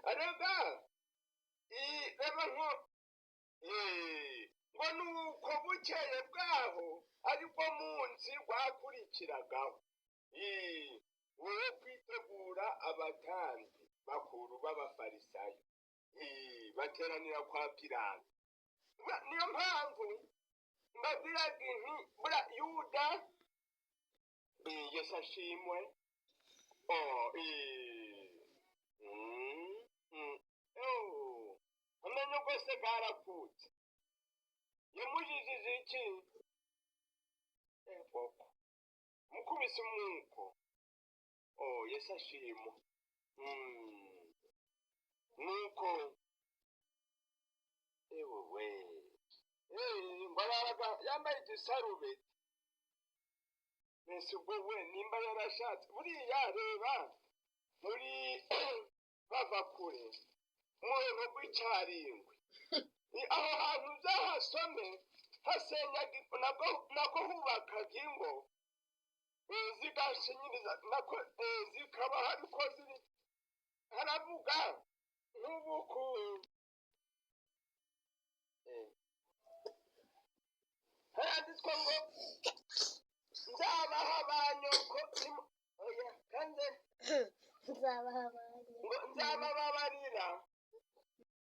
arega reba nko ngo nuko bukeye bwaho aribwo munsi wakurikiragaho wowe kwitegura abatambyi bakuru b'abafarisayo bateranira kwa Pilato. Niyo mpamvu mbabwiraga inti bura Yuda Yesu ashimwe amenyo rwose bwarakutse yamujijije iki koko mukubise umwuko Yesu ashimwe nuko ewe mbaraga yambaye igisarubeti mbese ubwo we nimba yarashatse buriya reba muri bava kure muheno rw'icyarindwi aho hantu uzahasome hasenyaga nako hubakaga ingo zigashinyiriza nako zikaba hariko ziri haravuga nk'ubuku haranditswe ngo